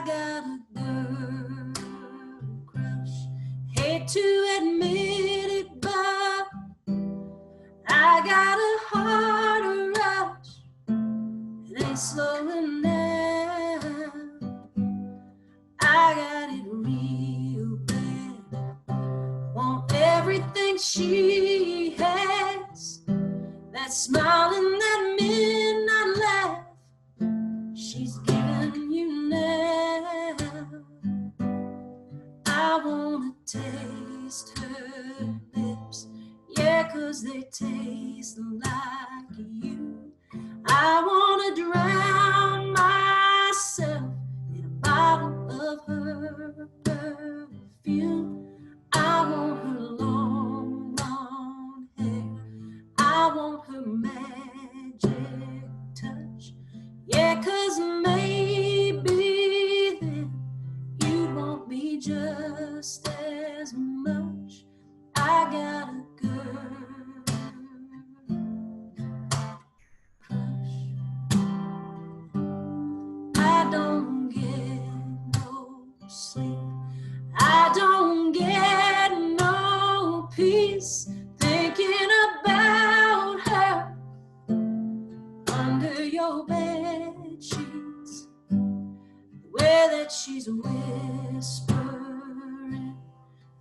got a girl crush. Hate to admit it, but I got a heart rush. It ain't slowing down. I got it real bad. Want everything she has. That smile and that midnight laugh she's giving you now. I wanna taste her lips, yeah, 'cause they taste like you. I wanna drown myself in a bottle of her perfume. I want her long blonde hair, I want her magic touch, yeah, 'cause maybe then you'd want me just as much. I got a girl crush. I don't get no sleep, I don't get no peace, thinking about her under your bed sheets. The way that she's whispering,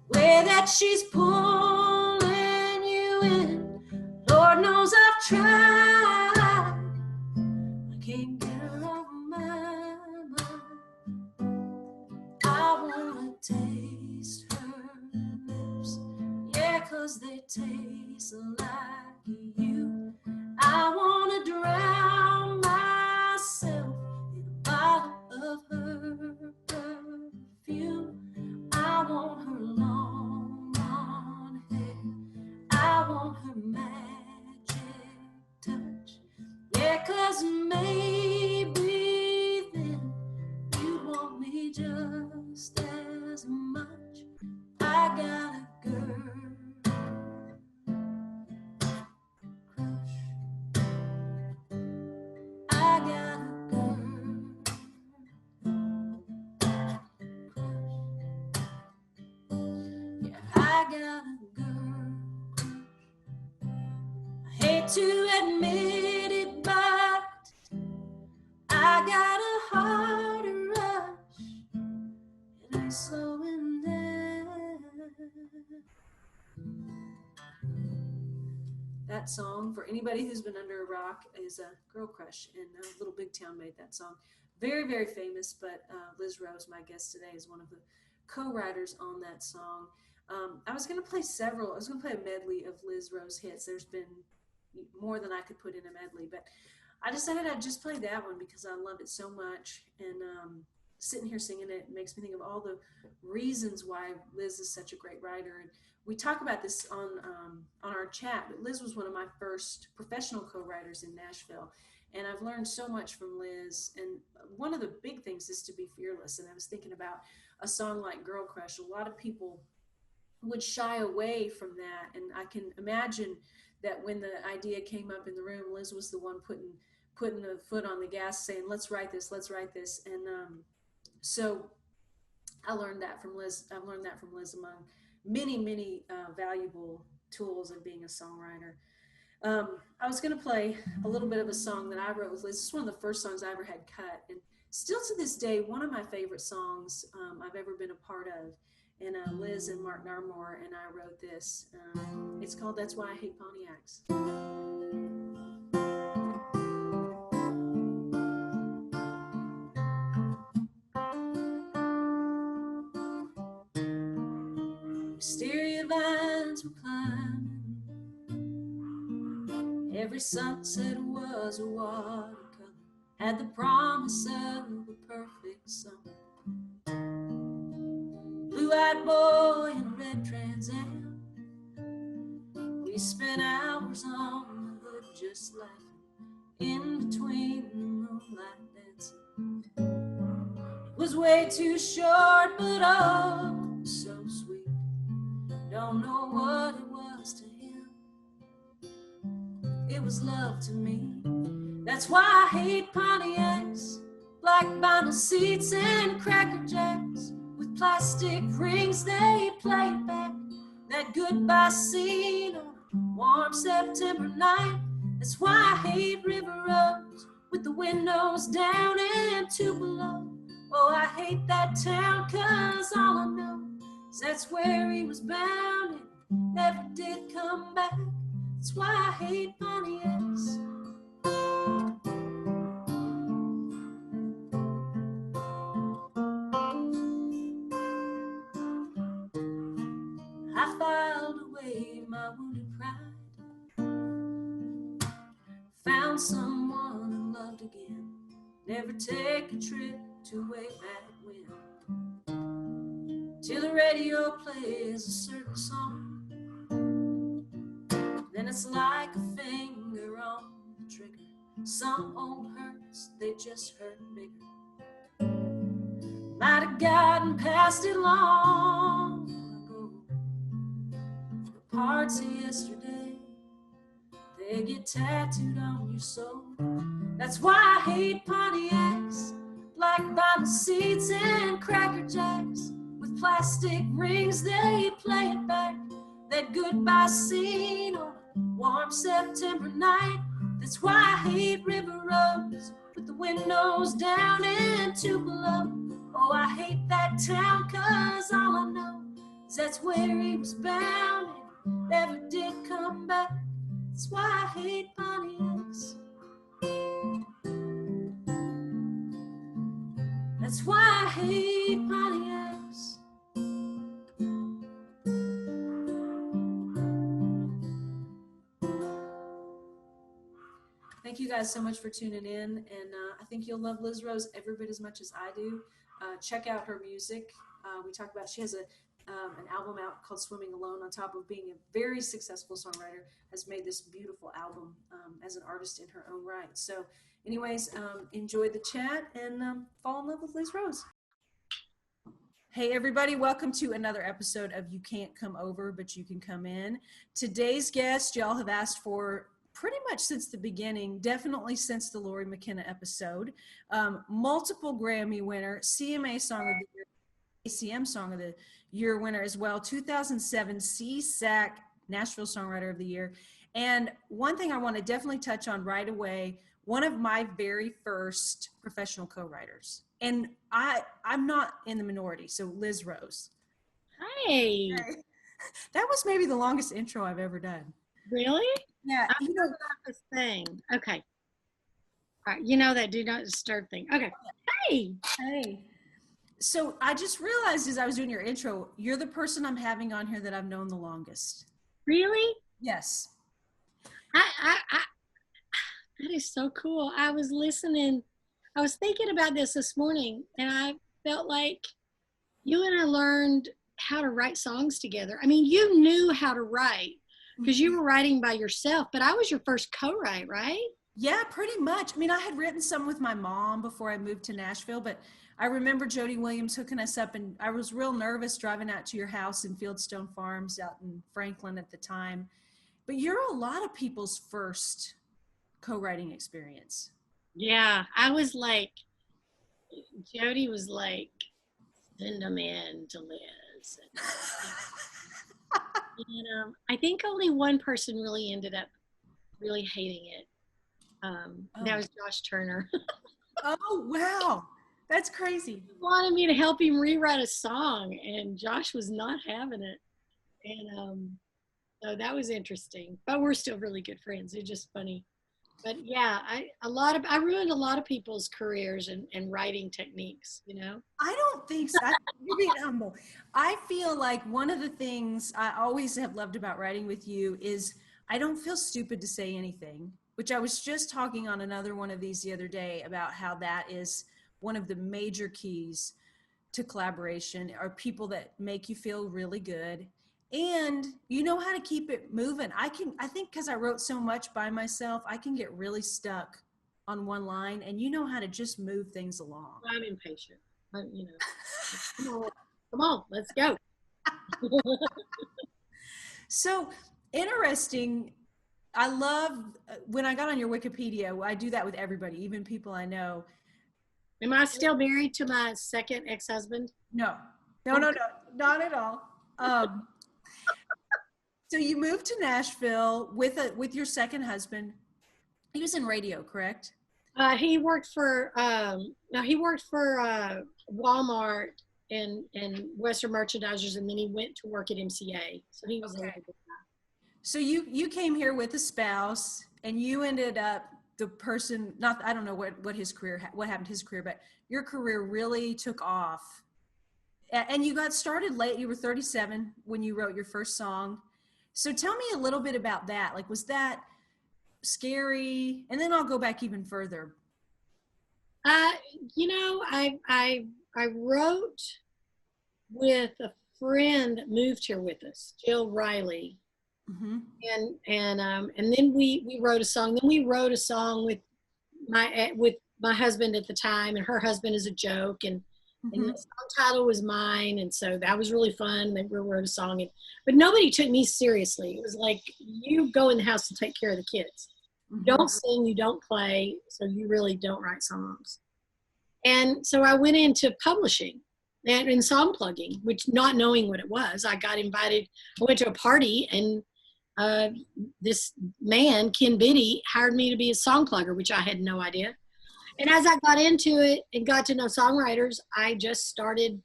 the way that she's pulling you in. Lord knows I've tried, I can't get her off my mind. I wanna taste her lips, yeah, 'cause they taste like you. I wanna drown myself in a bottle of her perfume. I want her long blonde hair, I want her magic touch, yeah, 'cause maybe then you'd want me just as much. I got a girl crush. I got a girl crush. Yeah, I got a girl crush. I hate to admit it, but I got a heart rush. It ain't slowing down. That song, for anybody who's been under a rock, is a Girl Crush, and Little Big Town made that song. Very, very famous, but Liz Rose, my guest today, is one of the co-writers on that song. I was going to play a medley of Liz Rose hits. There's been more than I could put in a medley, but I decided I'd just play that one because I love it so much, and sitting here singing it makes me think of all the reasons why Liz is such a great writer. And we talk about this on our chat, but Liz was one of my first professional co-writers in Nashville, and I've learned so much from Liz. And one of the big things is to be fearless. And I was thinking about a song like Girl Crush. A lot of people would shy away from that, and I can imagine that when the idea came up in the room, Liz was the one putting the foot on the gas, saying, let's write this. And so I learned that from Liz. I've learned that from Liz among many valuable tools of being a songwriter. I was going to play a little bit of a song that I wrote with Liz. This is one of the first songs I ever had cut, and still to this day, one of my favorite songs I've ever been a part of. And Liz and Mark Narmore and I wrote this. It's called That's Why I Hate Pontiacs. Wisteria vines were climbing. Every sunset was a watercolor. Had the promise of a perfect summer. Blue-eyed boy in a red Trans Am. We spent hours on the hood just laughing in between the moonlight dancing. It was way too short, but oh, so sweet. Don't know what it was to him. It was love to me. That's why I hate Pontiacs, black vinyl seats and Cracker Jacks with plastic rings, they play back that goodbye scene on a warm September night. That's why I hate River Roads with the windows down and Tupelo. Oh, I hate that town, 'cause all I know is that's where he was bound and never did come back. That's why I hate Pontiacs. I filed away my wounded pride, found someone and loved again. Never take a trip to way back when, till the radio plays a certain song. Then it's like a finger on the trigger. Some old hurts, they just hurt bigger. Might have gotten past it long ago. The parts of yesterday, they get tattooed on your soul. That's why I hate Pontiacs, black vinyl seats and Cracker Jacks with plastic rings, they play it back that goodbye scene on a warm September night. That's why I hate River Roads with the windows down and Tupelo. Oh, I hate that town, 'cause all I know is that's where he was bound and never did come back. That's why I hate Pontiacs. That's why I hate Pontiacs. Thank you guys so much for tuning in, and I think you'll love Liz Rose every bit as much as I do. Check out her music. We talked about, she has an album out called Swimming Alone. On top of being a very successful songwriter, has made this beautiful album as an artist in her own right. So anyways, enjoy the chat and fall in love with Liz Rose. Hey everybody, welcome to another episode of You Can't Come Over, But You Can Come In. Today's guest, y'all have asked for pretty much since the beginning, definitely since the Lori McKenna episode. Multiple Grammy winner, CMA Song of the Year, ACM Song of the Year winner as well, 2007 CSAC Nashville Songwriter of the Year. And one thing I want to definitely touch on right away, one of my very first professional co-writers. And I'm not in the minority, so Liz Rose. Hey. That was maybe the longest intro I've ever done. Really? Yeah. I know about this thing. Okay. All right. You know that do not disturb thing. Okay. Hey. Hey. So I just realized as I was doing your intro, you're the person I'm having on here that I've known the longest. Really? Yes. That is so cool. I was listening. I was thinking about this morning, and I felt like you and I learned how to write songs together. I mean, you knew how to write because you were writing by yourself, but I was your first co-write, right? Yeah, pretty much. I mean, I had written some with my mom before I moved to Nashville, but I remember Jody Williams hooking us up, and I was real nervous driving out to your house in Fieldstone Farms out in Franklin at the time. But you're a lot of people's first co-writing experience. Yeah, I was like, Jody was like, send them in to Liz. And I think only one person really ended up really hating it. That was Josh Turner. Oh, wow. That's crazy. He wanted me to help him rewrite a song, and Josh was not having it. And so that was interesting. But we're still really good friends. It's just funny. But yeah, I ruined a lot of people's careers and writing techniques, you know? I don't think so. You're being humble. I feel like one of the things I always have loved about writing with you is I don't feel stupid to say anything, which I was just talking on another one of these the other day about how that is one of the major keys to collaboration are people that make you feel really good. And you know how to keep it moving. I think because I wrote so much by myself, I can get really stuck on one line, and you know how to just move things along. I'm impatient. You know, come on, let's go. So interesting. I love when I got on your Wikipedia, I do that with everybody, even people I know. Am I still married to my second ex-husband? No, no, no, no, not at all. So you moved to Nashville with your second husband. He was in radio, correct? He worked for no, he worked for Walmart and Western Merchandisers, and then he went to work at MCA. So he was a Okay. little bit. So you came here with a spouse, and you ended up the person. Not I don't know what his career what happened to his career, but your career really took off, and you got started late. You were 37 when you wrote your first song. So tell me a little bit about that. Like, was that scary? And then I'll go back even further. Uh, you know, I wrote with a friend that moved here with us, Jill Riley, Mm-hmm. and then we wrote a song. Then we wrote a song with my husband at the time, and her husband is a joke, and Mm-hmm. the song title was mine, and so that was really fun. Then we wrote a song, but nobody took me seriously. It was like, you go in the house to take care of the kids. You Mm-hmm. don't sing, you don't play, so you really don't write songs. And so I went into publishing and in song plugging, which, not knowing what it was, I got invited. I went to a party, and this man, Ken Biddy, hired me to be a song plugger, which I had no idea. And as I got into it and got to know songwriters, I just started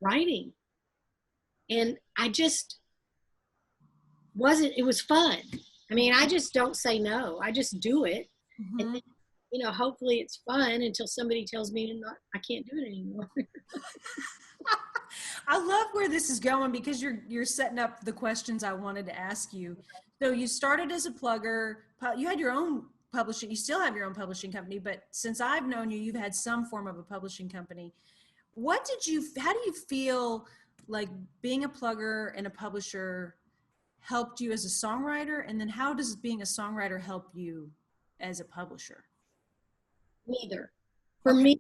writing. And I just wasn't, it was fun. I mean, I just don't say no. I just do it. And Mm-hmm. then, you know, hopefully it's fun until somebody tells me I can't do it anymore. I love where this is going because you're setting up the questions I wanted to ask you. So you started as a plugger. You had your own publishing. You still have your own publishing company, but since I've known you, you've had some form of a publishing company. How do you feel like being a plugger and a publisher helped you as a songwriter? And then how does being a songwriter help you as a publisher? Neither. For Okay. me,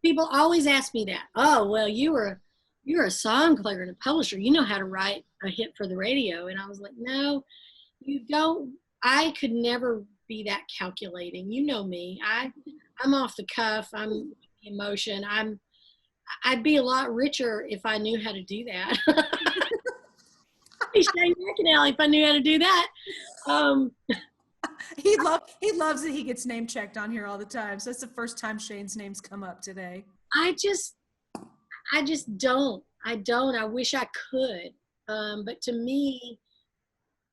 people always ask me that. Oh, well, you're a song plugger and a publisher. You know how to write a hit for the radio. And I was like, no, you don't. I could never be that calculating. You know me. I'm off the cuff. I'm emotion. I'd be a lot richer if I knew how to do that. Hey, Shane McAnally, if I knew how to do that. Um, He loves that he gets name checked on here all the time. So that's the first time Shane's name's come up today. I just I just don't. I don't. I wish I could. But to me,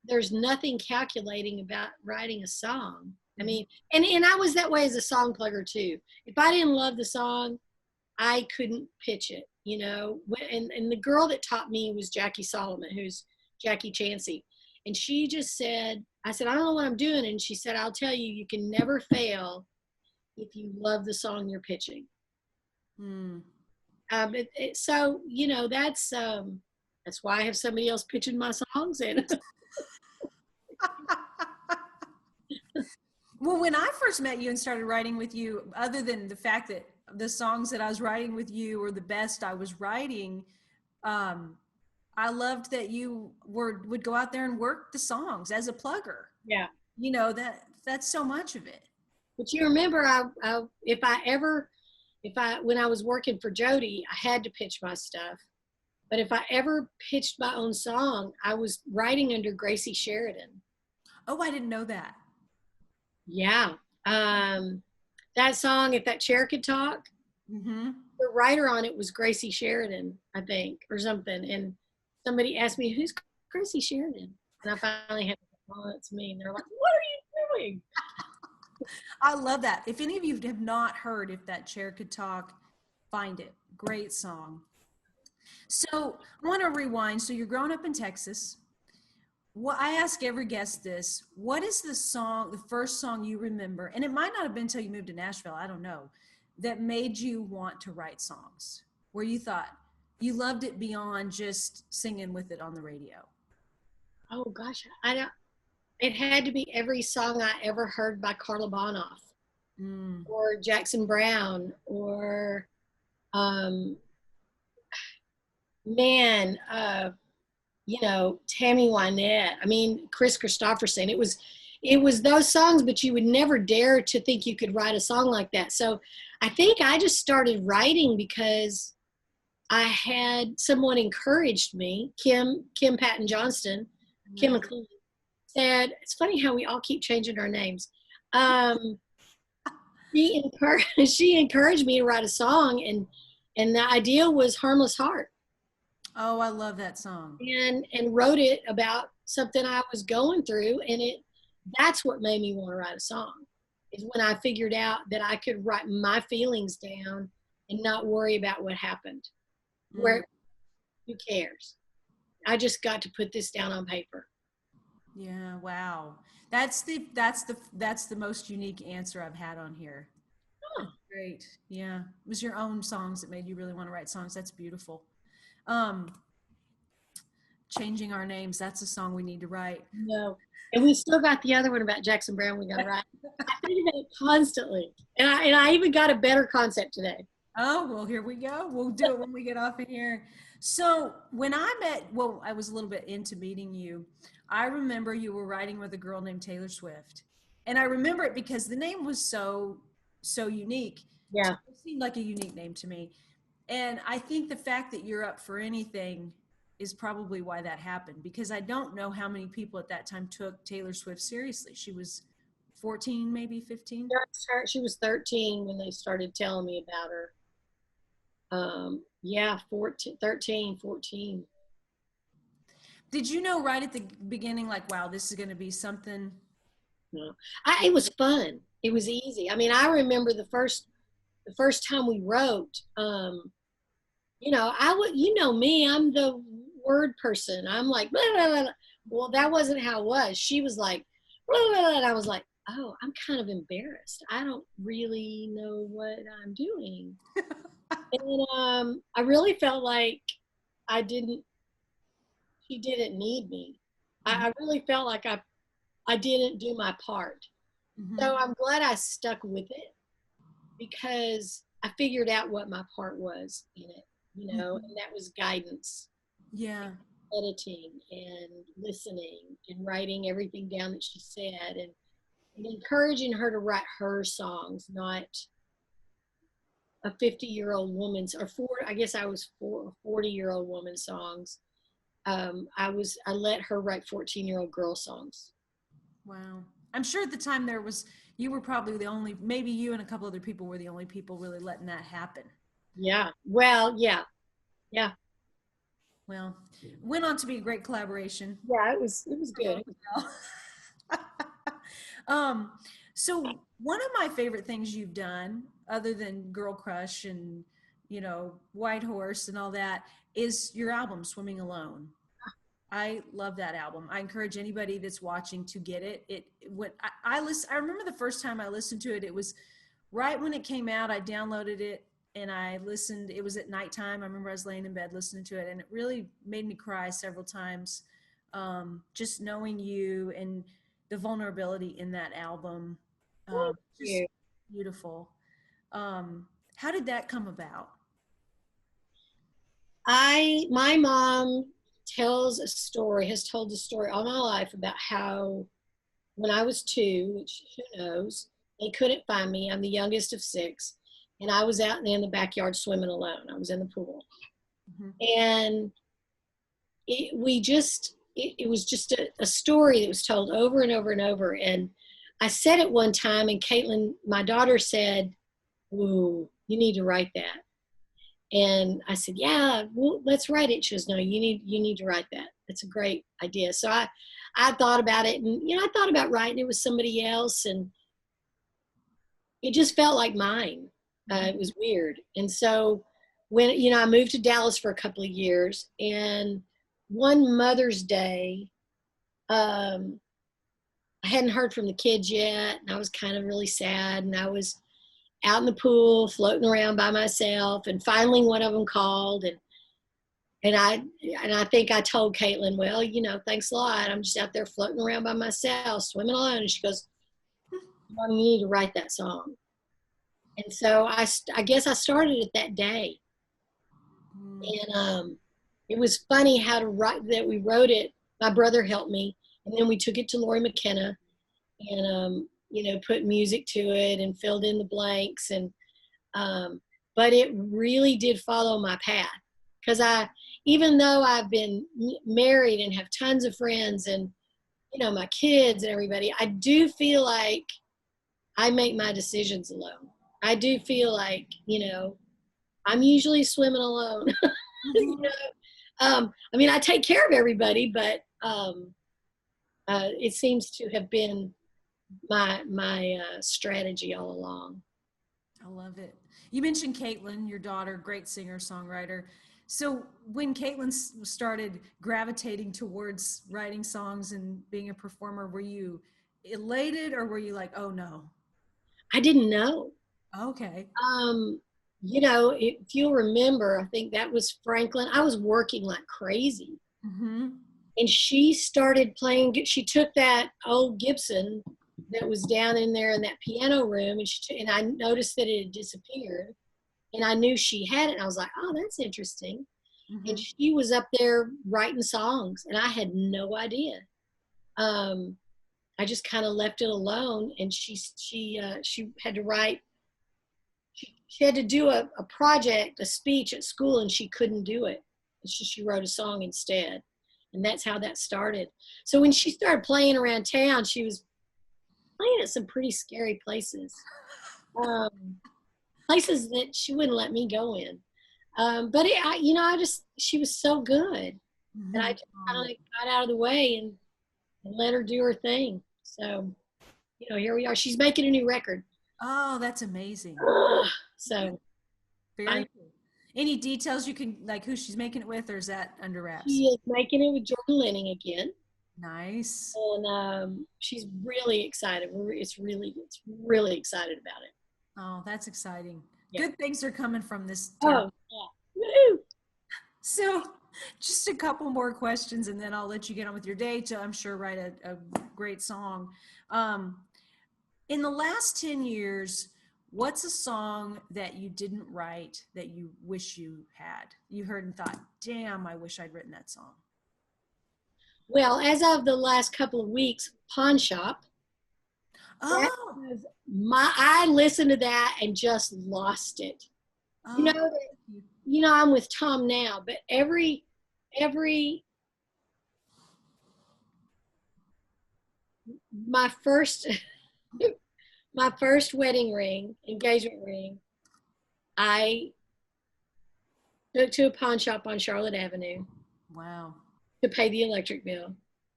there's nothing calculating about writing a song. I mean, and I was that way as a song plugger too. If I didn't love the song, I couldn't pitch it, you know. And the girl that taught me was Jackie Solomon, who's Jackie Chansey. And she just said, I said, I don't know what I'm doing. And she said, I'll tell you, you can never fail if you love the song you're pitching. Mm. So, you know, that's why I have somebody else pitching my songs in. Well, when I first met you and started writing with you, other than the fact that the songs that I was writing with you were the best I was writing, um, I loved that you would go out there and work the songs as a plugger. Yeah. You know, that's so much of it. But you remember, when I was working for Jody, I had to pitch my stuff. But if I ever pitched my own song, I was writing under Gracie Sheridan. Oh, I didn't know that. Yeah. That song, If That Chair Could Talk, Mm-hmm. the writer on it was Gracie Sheridan, I think, or something. And somebody asked me, who's Gracie Sheridan? And I finally had to say, oh, it's me. And they're like, what are you doing? I love that. If any of you have not heard If That Chair Could Talk, find it. Great song. So I want to rewind. So you're growing up in Texas. Well, I ask every guest this. What is the first song you remember, and it might not have been until you moved to Nashville, I don't know, that made you want to write songs, where you thought you loved it beyond just singing with it on the radio? Oh gosh, I don't. It had to be every song I ever heard by Carla Bonoff, or Jackson Brown, or man, you know, Tammy Wynette. I mean, Chris Christopherson. it was those songs, but you would never dare to think you could write a song like that. So I think I just started writing because I had someone encouraged me, Kim Patton Johnston, Kim Yeah. McLean, said, it's funny how we all keep changing our names. Um, she encouraged me to write a song, and the idea was Harmless Heart, Oh, I love that song. and wrote it about something I was going through, and that's what made me want to write a song, is when I figured out that I could write my feelings down and not worry about what happened. Mm. Where who cares? I just got to put this down on paper. Yeah, wow. That's the most unique answer I've had on here. That's Oh, great. Yeah. It was your own songs that made you really want to write songs. That's beautiful. Um, Changing Our Names, that's a song we need to write. no. And we still got the other one about Jackson Brown we got to write. I think about it constantly. And I even got a better concept today. Oh, well, here we go. We'll do it when we get off of here. So when I was a little bit into meeting you. I remember you were writing with a girl named Taylor Swift. And I remember it because the name was so unique. Yeah. It seemed like a unique name to me. And I think the fact that you're up for anything is probably why that happened, because I don't know how many people at that time took Taylor Swift seriously. She was 14, maybe 15. She was 13 when they started telling me about her. Yeah, 14, 13, 14. Did you know right at the beginning, like, wow, this is going to be something? No. It was fun. It was easy. I mean, I remember the first time we wrote, you know me, I'm the word person. I'm like, blah, blah, blah. Well, that wasn't how it was. She was like, blah, blah, blah, and I was like, oh, I'm kind of embarrassed. I don't really know what I'm doing. And I really felt like I didn't, she didn't need me. I really felt like I didn't do my part. Mm-hmm. So I'm glad I stuck with it because I figured out what my part was in it, and that was guidance, Yeah. editing, and listening, and writing everything down that she said, and encouraging her to write her songs, not a 50-year-old woman's, or I guess I was 40-year-old woman's songs. I let her write 14-year-old girl songs. Wow. I'm sure at the time you were probably the only, maybe you and a couple other people were the only people really letting that happen. Yeah. Well, yeah. Yeah. Well, went on to be a great collaboration. Yeah, it was good. um, so one of my favorite things you've done, other than Girl Crush and, White Horse and all that, is your album, Swimming Alone. I love that album. I encourage anybody that's watching to get it. I remember the first time I listened to it, it was right when it came out. I downloaded it and I listened. It was at nighttime. I remember I was laying in bed listening to it, and it really made me cry several times. Just knowing you and the vulnerability in that album, just Yeah. beautiful. How did that come about? My mom has told a story all my life about how when I was 2, which who knows, they couldn't find me. I'm the youngest of 6, and I was out in the backyard swimming alone. I was in the pool, Mm-hmm. and it was just a story that was told over and over and over. And I said it one time, and Caitlin, my daughter, said, "Ooh, you need to write that." And I said, "Yeah, well, let's write it." She goes, "No, you need to write that. It's a great idea." So I thought about it, and I thought about writing it with somebody else, and it just felt like mine. It was weird. And so when I moved to Dallas for a couple of years, and one Mother's Day, um, I hadn't heard from the kids yet, and I was kind of really sad, and I was out in the pool floating around by myself, and finally one of them called, and I think I told Caitlin, "Well, thanks a lot. I'm just out there floating around by myself, swimming alone." And she goes, "Mom, you need to write that song." And so I guess I started it that day. And it was funny how to write that. We wrote it. My brother helped me, and then we took it to Lori McKenna, and put music to it and filled in the blanks. And but it really did follow my path, because even though I've been married and have tons of friends and my kids and everybody, I do feel like I make my decisions alone. I do feel like I'm usually swimming alone. Mm-hmm. I mean, I take care of everybody, but it seems to have been my strategy all along. I love it. You mentioned Caitlin, your daughter, great singer songwriter. So when Caitlin started gravitating towards writing songs and being a performer, were you elated or were you like, oh no? I didn't know. Okay. Um, if you'll remember, I think that was Franklin. I was working like crazy. Mm-hmm. And she started playing. She took that old Gibson that was down in there in that piano room, and I noticed that it had disappeared. And I knew she had it. And I was like, oh, that's interesting. And Mm-hmm. she was up there writing songs, and I had no idea. Um, I just kind of left it alone, and she had to write. She had to do a project, a speech at school, and she couldn't do it. She wrote a song instead, and that's how that started. So when she started playing around town, she was playing at some pretty scary places, places that she wouldn't let me go in. But she was so good, and I Mm-hmm. just Oh. kind of got out of the way and let her do her thing. So, here we are. She's making a new record. Oh, that's amazing. So Very finally, cool. Any details you can like who she's making it with, or is that under wraps? she is making it with Jordan Lenning again, Nice. and she's really excited. It's really excited about it. Oh, that's exciting. Yeah. Good things are coming from this tour. Oh yeah. Woo! So, just a couple more questions, and then I'll let you get on with your day to, I'm sure, write a great song. Um, in the last 10 years, what's a song that you didn't write that you wish you had? You heard and thought, damn, I wish I'd written that song. Well, as of the last couple of weeks, Pawn Shop. That Oh, was I listened to that and just lost it. You oh, know, I'm with Tom now, but every my first my first wedding ring, engagement ring, I took to a pawn shop on Charlotte Avenue wow. to pay the electric bill.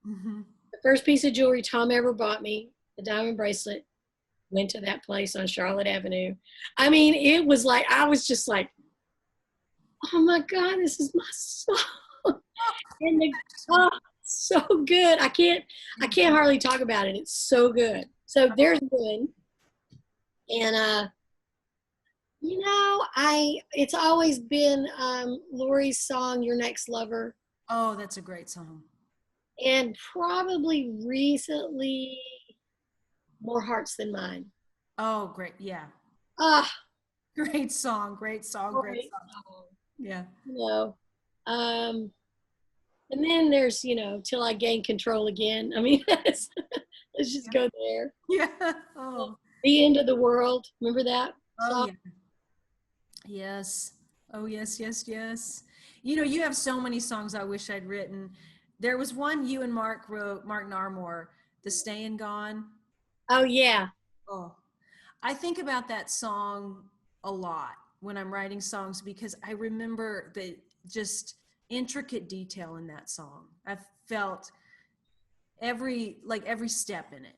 Mm-hmm. The first piece of jewelry Tom ever bought me, the diamond bracelet, went to that place on Charlotte Avenue. I mean, it was like I was just like, oh my God, this is my song. And oh, so good. I can't hardly talk about it. It's so good. So there's one. And it's always been Lori's song, Your Next Lover. Oh, that's a great song. And probably recently More Hearts Than Mine. Oh, great. Yeah. Ah, Great song. Great song. Great great song. song. Yeah. You know. And then there's, Till I Gain Control Again. I mean, let's just Yeah. go there. Yeah. Oh. The End of the World. Remember that Oh, song? yeah. Yes. Oh, yes, yes, yes. You know, you have so many songs I wish I'd written. There was one you and Mark wrote, Mark Narmore, The Staying Gone. Oh, yeah. Oh, I think about that song a lot when I'm writing songs because I remember the just intricate detail in that song. I felt every step in it.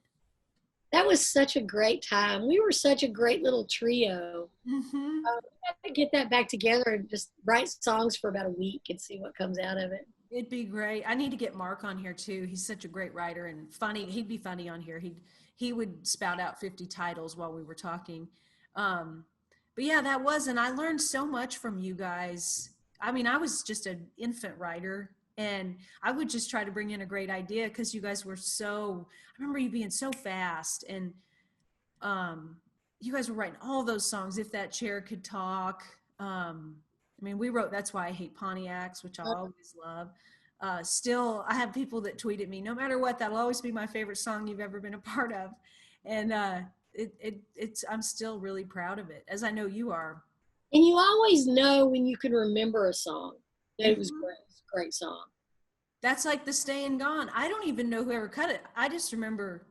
That was such a great time. We were such a great little trio. Mm-hmm. We got to get that back together and just write songs for about a week and see what comes out of it. It'd be great. I need to get Mark on here too. He's such a great writer and funny. He'd be funny on here. He would spout out 50 titles while we were talking. Um, but yeah, that was, and I learned so much from you guys. I mean, I was just an infant writer and I would just try to bring in a great idea because you guys were so, I remember you being so fast and um, you guys were writing all those songs. If That Chair Could Talk. I mean, we wrote That's Why I Hate Pontiacs, which I'll always love. still, I have people that tweet at me, no matter what, that'll always be my favorite song you've ever been a part of. And it's I'm still really proud of it, as I know you are. And you always know when you can remember a song that it was Mhm. great. It's a great song. That's like the Staying Gone. I don't even know whoever cut it. I just remember.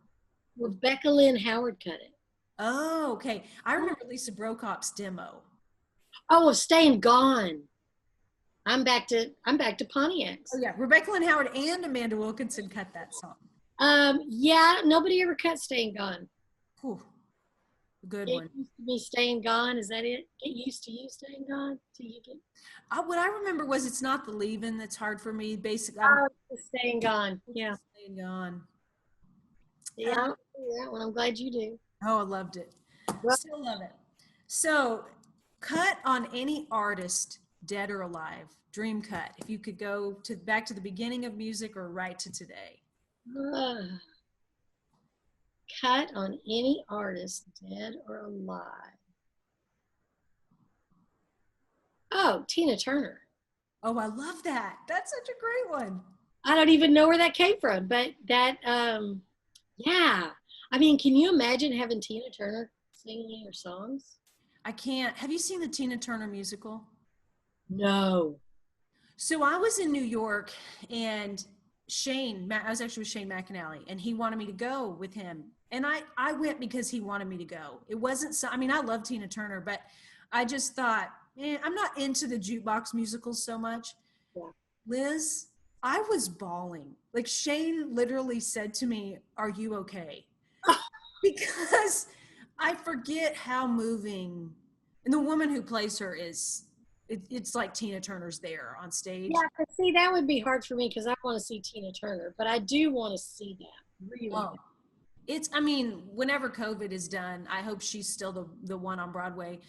Rebecca Lynn Howard cut it. Oh, okay. I remember Lisa Brokop's demo. Oh, well, Staying Gone. I'm back to Oh Pontiacs. yeah, Rebecca Lynn Howard and Amanda Wilkinson cut that song. Yeah, nobody ever cut Staying Gone. Whew, good Get one. used to me staying gone. Is that it? Get used to you staying gone. So you get What I remember was it's not the leaving that's hard for me. Basically, I'm staying gone. Yeah. staying gone. Yeah, I don't do that one. I'm glad you do. Oh, I loved it. Well, Still love it. So, cut on any artist, dead or alive. Dream cut. If you could go to back to the beginning of music or right to today. uh, cut on any artist, dead or alive. Oh, Tina Turner. Oh, I love that. That's such a great one. I don't even know where that came from, but that, yeah. I mean, can you imagine having Tina Turner singing your songs? I can't. Have you seen the Tina Turner musical? No. So I was in New York and I was actually with Shane McAnally and he wanted me to go with him. And I went because he wanted me to go. It wasn't so, I mean, I love Tina Turner, but I just thought, I'm not into the jukebox musicals so much. Yeah. Liz, I was bawling. Like Shane literally said to me, "Are you okay?" Because I forget how moving, and the woman who plays her is, it's like Tina Turner's there on Yeah, stage. but see, that would be hard for me because I want to see Tina Turner, but I do want to see that really Oh, I mean, whenever COVID is done, I hope she's still the one on Broadway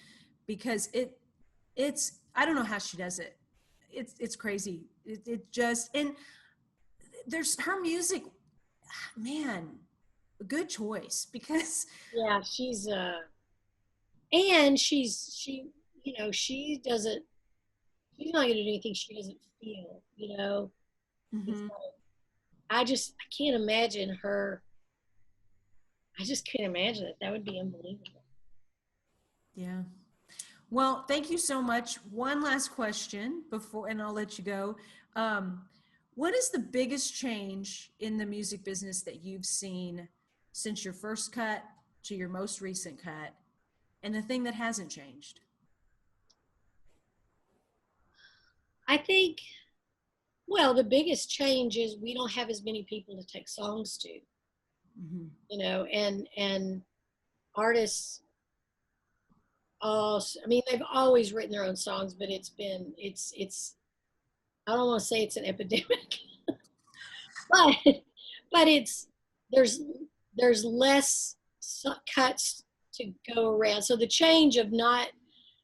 because I don't know how she does it. It's crazy. It just, and there's her music, man, a good choice because Yeah, and she doesn't, she's not going to do anything she doesn't feel, It's mhm, like, I can't imagine her. I just can't imagine it. That would be unbelievable. yeah. Well, thank you so much. One last question before, and I'll let you go. Um, what is the biggest change in the music business that you've seen since your first cut to your most recent cut, and the thing that hasn't changed? I think, well, the biggest change is we don't have as many people to take songs to, Mm-hmm. and artists all, I mean, they've always written their own songs, but it's I don't want to say it's an epidemic, but it's there's less cuts to go around. So the change of not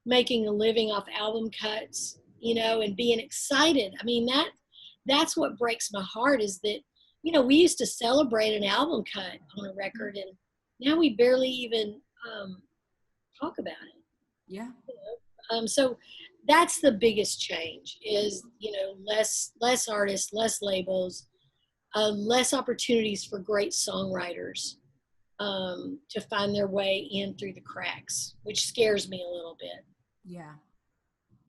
making a living off album cuts, and being excited. I mean, that's what breaks my heart is that, we used to celebrate an album cut on a record, and now we barely even talk about it. Yeah. So that's the biggest change is, less artists, less labels, less opportunities for great songwriters to find their way in through the cracks, which scares me a little bit. Yeah.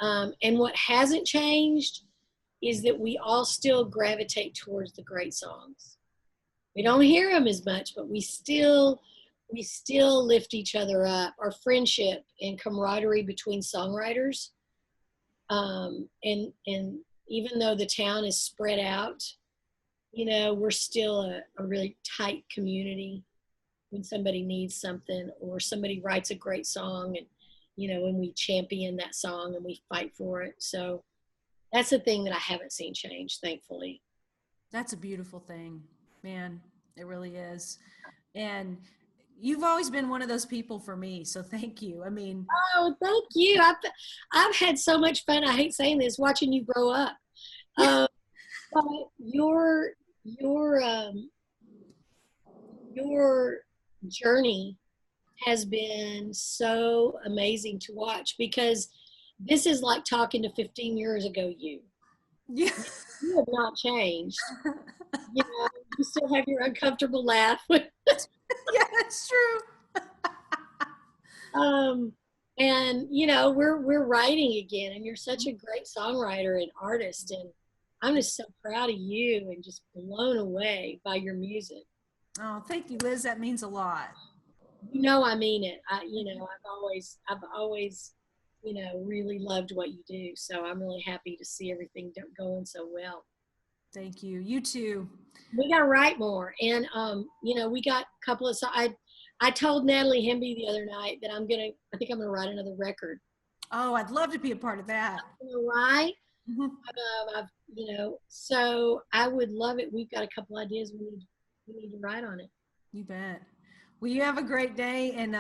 And what hasn't changed is that we all still gravitate towards the great songs. We don't hear them as much, but we still lift each other up. Our friendship and camaraderie between songwriters, and even though the town is spread out, we're still a really tight community. When somebody needs something or somebody writes a great song, and when we champion that song and we fight for it. So that's the thing that I haven't seen change, thankfully. That's a beautiful thing, man. It really is. And you've always been one of those people for me. So thank you. I mean, Oh, thank you. I've had so much fun. I hate saying this, watching you grow up. Um, but your journey has been so amazing to watch because this is like talking to 15 years ago you. Yeah. You have not changed. You know, you still have your uncomfortable laugh. Yeah, that's true. um, and you know, we're writing again, and you're such a great songwriter and artist, and I'm just so proud of you and just blown away by your music. Oh, thank you, Liz. That means a lot. You know, I mean it. You know, I've always, you know, really loved what you do. So I'm really happy to see everything going so well. Thank you. You too. We got to write more, and you know, we got a couple of. So I told Natalie Hemby the other night that I think I'm gonna write another record. Oh, I'd love to be a part of that. I'm gonna write. Mhm. I've, you know, so I would love it. We've got a couple ideas. We need to write on it. You bet. Well, you have a great day and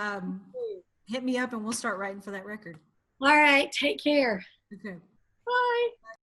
hit me up and we'll start writing for that record. All right. Take care. Okay. Bye.